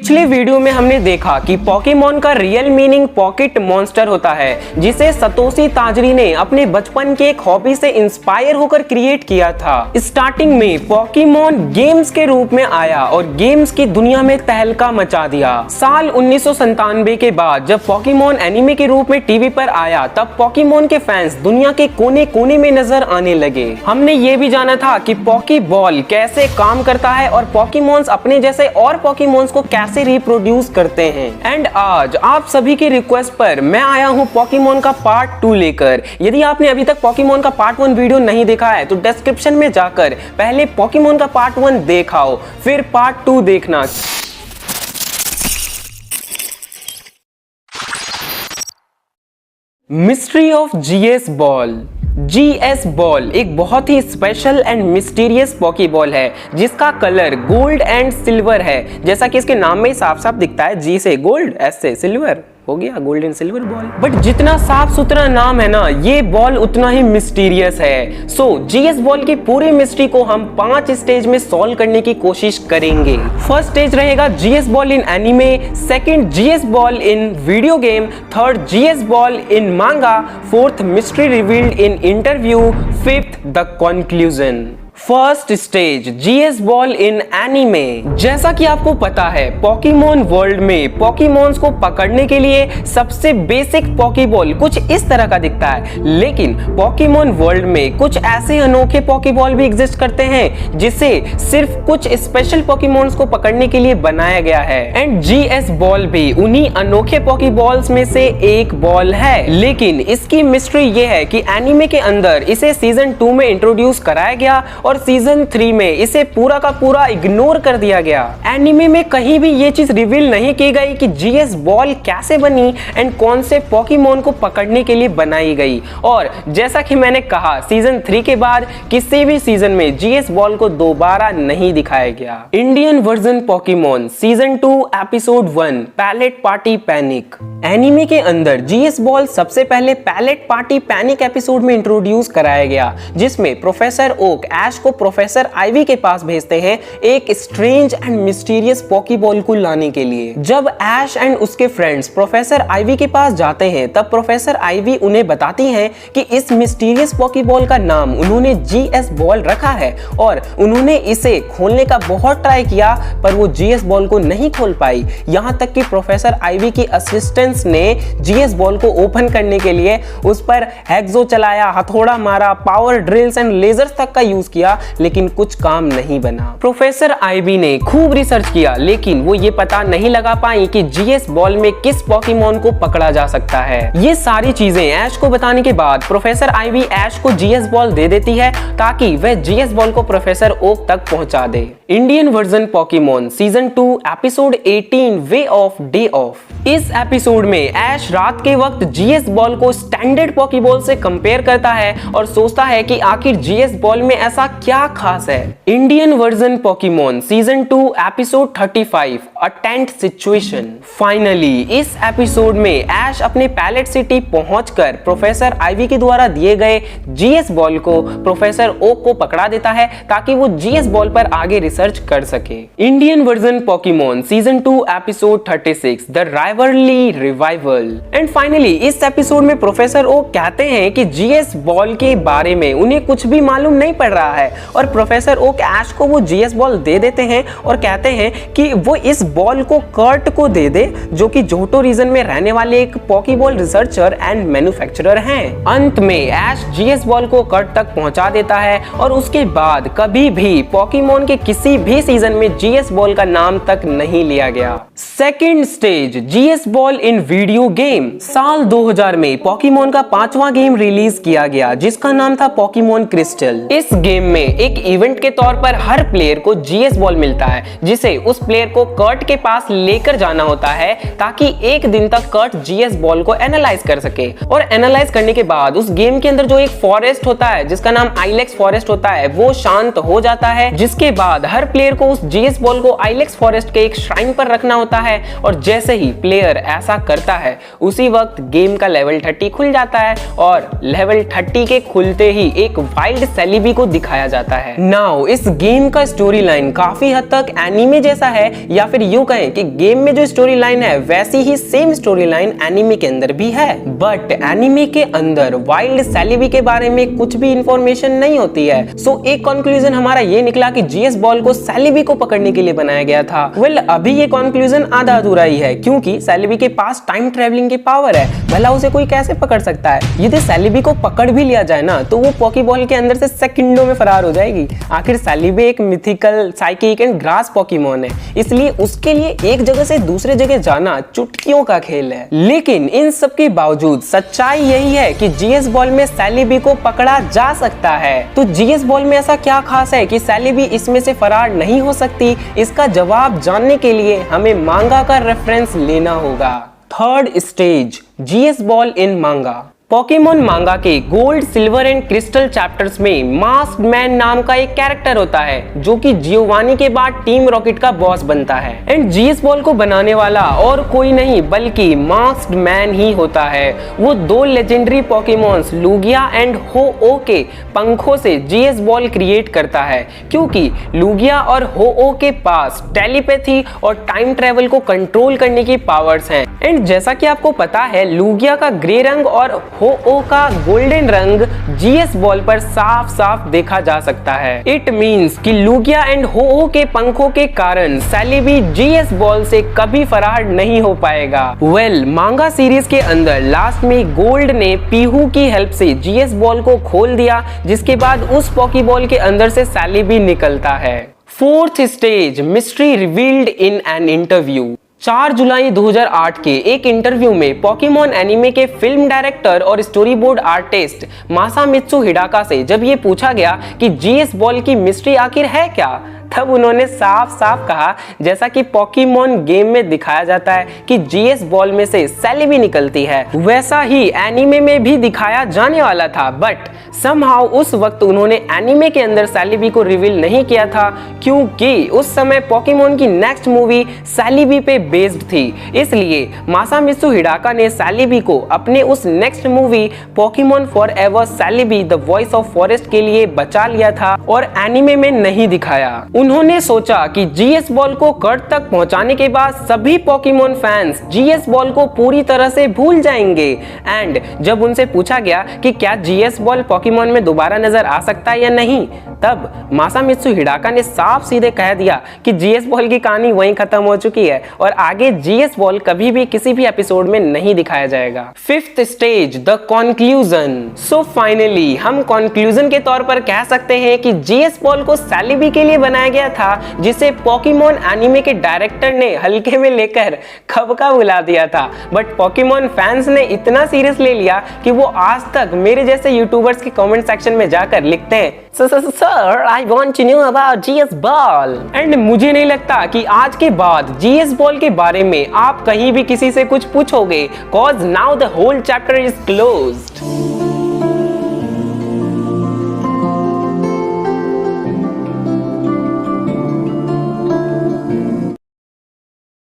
पिछले वीडियो में हमने देखा कि पोकेमॉन का रियल मीनिंग पॉकेट मॉन्स्टर होता है, जिसे सतोशी ताजरी ने अपने बचपन के एक हॉबी से इंस्पायर होकर क्रिएट किया था। स्टार्टिंग में पोकेमॉन गेम्स के रूप में आया और गेम्स की दुनिया में तहलका मचा दिया। साल 1997 के बाद जब पोकेमॉन एनिमे के रूप में टीवी पर आया, तब पोकेमॉन के फैंस दुनिया के कोने कोने में नजर आने लगे। हमने ये भी जाना था कि पोकेबॉल कैसे काम करता है और पोकेमॉन्स अपने जैसे और पोकेमॉन्स को कैसे रिप्रोड्यूस करते हैं। एंड आज आप सभी की रिक्वेस्ट पर मैं आया हूँ पोकेमॉन का पार्ट 2 लेकर। यदि आपने अभी तक पोकेमॉन का पार्ट 1 वीडियो नहीं देखा है तो डिस्क्रिप्शन में जाकर पहले पोकेमॉन का पार्ट 1 देखाओ, फिर पार्ट 2 देखना। Mystery of GS ball. GS ball एक बहुत ही स्पेशल एंड मिस्टीरियस पॉकीबॉल है, जिसका कलर गोल्ड एंड सिल्वर है। जैसा कि इसके नाम में ही साफ साफ दिखता है, जी से गोल्ड, एस से सिल्वर, हो गया gold and silver ball. But जितना साफ सुथरा नाम है ना, ये बॉल उतना ही मिस्टीरियस है। सो जीएस बॉल की पूरी मिस्ट्री को हम 5 स्टेज में सॉल्व करने की कोशिश करेंगे। फर्स्ट स्टेज रहेगा GS ball in anime, second GS ball in video game, third GS ball in manga, fourth mystery revealed in interview, fifth the conclusion. First stage GS ball in anime. जैसा कि आपको पता है, Pokemon world में Pokémons को पकड़ने के लिए सबसे बेसिक पोकेबॉल कुछ इस तरह का दिखता है, लेकिन पोकेमॉन वर्ल्ड में कुछ ऐसे अनोखे पोकेबॉल भी एग्जिस्ट करते हैं जिसे सिर्फ कुछ स्पेशल पोकेमॉन्स को पकड़ने के लिए बनाया गया है। एंड जीएस बॉल भी उन्हीं अनोखे पोकेबॉल्स में से एक बॉल है। लेकिन इसकी मिस्ट्री ये है कि एनीमे के अंदर इसे सीजन 2 में इंट्रोड्यूस कराया गया और सीजन 3 में इसे पूरा का पूरा इग्नोर कर दिया गया। एनीमे में कहीं भी ये चीज रिवील नहीं की गई कि जीएस बॉल कैसे बनी एंड कौन से पोकेमॉन को पकड़ने के लिए बनाई गई। और जैसा कि मैंने कहा, सीजन 3 के बाद किसी भी सीजन में जीएस बॉल को दोबारा नहीं दिखाया गया। Indian version Pokemon season 2 episode 1 Pallet party panic. Anime के अंदर जीएस बॉल सबसे पहले पैलेट पार्टी पैनिक एपिसोड में इंट्रोड्यूस कराया गया, जिसमें प्रोफेसर ओक ऐश को प्रोफेसर आइवी के पास भेजते हैं एक स्ट्रेंज एंड मिस्टीरियस पॉकीबॉल को लाने के लिए। जब ऐश एंड उसके फ्रेंड्स प्रोफेसर आइवी के पास जाते हैं, तब प्रोफेसर आइवी उन्हें बताती हैं कि इस मिस्टीरियस पॉकीबॉल का नाम उन्होंने जीएस बॉल रखा है और उन्होंने इसे खोलने का बहुत ट्राई किया, पर वो जीएस बॉल को नहीं खोल पाई। यहाँ तक कि प्रोफेसर आइवी की असिस्टेंट्स ने जीएस बॉल को ओपन करने के लिए उस पर हेक्सो चलाया, हथौड़ा मारा, पावर ड्रिल्स एंड लेजर्स तक का यूज किया, लेकिन कुछ काम नहीं बना। प्रोफेसर आइवी ने खूब रिसर्च किया, लेकिन वो ये पता नहीं लगा पाई कि जीएस बॉल में किस पोकेमॉन को पकड़ा जा सकता है। ये सारी चीजें ऐश को बताने के बाद प्रोफेसर आइवी ऐश को जीएस बॉल दे देती है, ताकि वह जीएस बॉल को प्रोफेसर ओक तक पहुंचा दे। Indian version Pokemon season 2 episode 18 way off day off. इस एपिसोड में ऐश रात के वक्त जीएस बॉल को स्टैंडर्ड पोकेबॉल से कंपेयर करता है और सोचता है कि आखिर जीएस बॉल में ऐसा क्या खास है। Indian version Pokemon season 2 episode 35 अ टेंट सिचुएशन। फाइनली इस एपिसोड में ऐश अपने पैलेट सिटी पहुंचकर प्रोफेसर आइवी के द्वारा दिए गए जीएस बॉल को प्रोफेसर ओक को पकड़ा देता है, ताकि वो जीएस बॉल पर आगे रिसर्च कर सके। Indian version Pokemon season 2 episode 36 the rivalry revival. And finally इस एपिसोड में प्रोफेसर ओक कहते हैं कि जीएस बॉल के बारे में उन्हें कुछ भी मालूम नहीं पड़ रहा है, और प्रोफेसर ओक ऐश को वो जीएस बॉल दे देते हैं और कहते हैं कि वो इस बॉल को कर्ट को दे दे, जो कि जोटो रीजन में रहने वाले एक पॉकीबॉल रिसर्चर एंड मैन्युफैक्चरर हैं। अंत में ऐश जीएस बॉल को कर्ट तक पहुंचा देता है और उसके बाद कभी भी पोकेमॉन के किसी भी सीजन में जीएस बॉल का नाम तक नहीं लिया गया। Second stage GS ball in video game. साल 2000 में पोकेमॉन का 5वां गेम रिलीज किया गया, जिसका नाम था पोकेमॉन क्रिस्टल। इस गेम में एक इवेंट के तौर पर हर प्लेयर को जीएस बॉल मिलता है, जिसे उस प्लेयर को कर्ट के पास लेकर जाना होता है, ताकि एक दिन तक कर्ट जीएस बॉल को एनालाइज कर सके। और एनालाइज करने के बाद उस गेम के अंदर जो एक फॉरेस्ट होता है, जिसका नाम आइलेक्स फॉरेस्ट होता है, वो शांत हो जाता है, जिसके बाद हर प्लेयर को उस जीएस बॉल को आइलेक्स फॉरेस्ट के एक श्राइन पर रखना होता है। और जैसे ही प्लेयर ऐसा करता है, उसी वक्त गेम का लेवल 30 खुल जाता है, और लेवल 30 के खुलते ही एक वाइल्ड सेलिबी को दिखाया दिखाया जाता है। नाउ इस गेम का स्टोरी लाइन काफी हद तक एनीमे जैसा है, या फिर यूं कहें कि गेम में जो स्टोरी लाइन है वैसी ही सेम स्टोरी लाइन एनीमे के अंदर भी है। बट एनीमे के अंदर वाइल्ड सैलिबी के बारे में कुछ भी इंफॉर्मेशन नहीं होती है। सो एक कंक्लूजन हमारा ये निकला कि जीएस बॉल को सैलिबी को पकड़ने के लिए बनाया गया था। वेल अभी ये कंक्लूजन आधा अधूरा ही है, क्योंकि सैलिबी के पास टाइम ट्रेवलिंग की पावर है, भला उसे कोई कैसे पकड़ सकता है। यदि सैलिबी को पकड़ भी लिया जाए ना तो वो पॉकीबॉल के अंदर से सेकंडों में फरार हो जाएगी। आखिर सैलिबी एक mythical, psychic and grass Pokémon है, इसलिए उसके लिए एक जगह से दूसरे जगह जाना चुटकियों का खेल है। लेकिन इन सब के बावजूद सच्चाई यही है कि जीएस बॉल में सैलिबी को पकड़ा जा सकता है। तो जीएस बॉल में ऐसा क्या खास है कि सैलिबी इसमें से फरार नहीं हो सकती? इसका जवाब जानने के लिए हमें मांगा का रेफरेंस लेना होगा। Third stage, GS ball in मांगा। पॉकीमॉन मांगा के gold, silver and crystal chapters में मास्क्ड मैन नाम का एक कैरेक्टर होता है जो कि जियोवानी के बाद टीम रॉकेट का बॉस बनता है। एंड जीएस बॉल को बनाने वाला और कोई नहीं बल्कि मास्क्ड मैन ही होता है। वो दो लेजेंडरी पॉकीमॉन्स लूगिया एंड हो-ओ के पंखों से जीएस बॉल क्रिएट करता है, क्योंकि लूगिया और हो-ओ के पास टेलीपैथी और टाइम ट्रेवल को कंट्रोल करने की पावर्स हैं। एंड जैसा कि आपको पता है, लूगिया का ग्रे रंग और हो-ओ का गोल्डन रंग जीएस बॉल पर साफ साफ देखा जा सकता है। इट मींस कि लूगिया एंड हो-ओ के पंखों के कारण सैलिबी जीएस बॉल से कभी फरार नहीं हो पाएगा। वेल मांगा सीरीज के अंदर लास्ट में गोल्ड ने पीहू की हेल्प से जीएस बॉल को खोल दिया, जिसके बाद उस पॉकीबॉल के अंदर से सैलिबी निकलता है। Fourth stage, mystery revealed in an interview. 4 जुलाई 2008 के एक इंटरव्यू में पॉकीमॉन एनीमे के फिल्म डायरेक्टर और स्टोरी बोर्ड आर्टिस्ट मासामित्सु हिडाका से जब ये पूछा गया कि जीएस बॉल की मिस्ट्री आखिर है क्या, तब उन्होंने साफ साफ कहा, जैसा कि पॉकीमॉन गेम में दिखाया जाता है कि जीएस बॉल में से सैलिबी निकलती है, वैसा ही एनीमे में भी दिखाया जाने वाला था। बट समहाउ उस वक्त उन्होंने एनीमे के अंदर सैलिबी को रिवील नहीं किया था, क्योंकि उस समय पॉकीमॉन की नेक्स्ट मूवी सैलिबी पे बेस्ड थी। इसलिए मासामित्सु हिडाका ने सैलिबी को अपने उस next movie Pokemon forever Celebi the voice of forest के लिए बचा लिया था और एनीमे में नहीं दिखाया। उन्होंने सोचा कि जीएस बॉल को कर्ट तक पहुंचाने के बाद सभी पॉकीमॉन फैंस जीएस बॉल को पूरी तरह से भूल जाएंगे। एंड जब उनसे पूछा गया कि क्या जीएस बॉल पॉकीमॉन में दोबारा नजर आ सकता है या नहीं, तब मासामित्सु हिडाका ने साफ सीधे कह दिया कि जीएस बॉल की कहानी वहीं खत्म हो चुकी है और आगे जीएस बॉल कभी भी किसी भी एपिसोड में नहीं दिखाया जाएगा। Fifth stage, the conclusion. So finally हम कंक्लूजन के तौर पर कह सकते हैं कि जीएस बॉल को सैलिबी के लिए बनाया गया था, जिसे पॉकीमॉन एनीमे के डायरेक्टर ने हल्के में लेकर कब का बुला दिया था। बट पॉकीमॉन फैंस ने इतना सीरियस ले लिया कि वो आज तक मेरे जैसे यूट्यूबर्स के कमेंट सेक्शन में जाकर लिखते हैं, sir I want to know about GS ball. And मुझे नहीं लगता कि आज के बाद जीएस बॉल के बारे में आप कहीं भी किसी से कुछ पूछोगे, cause now the whole chapter is closed.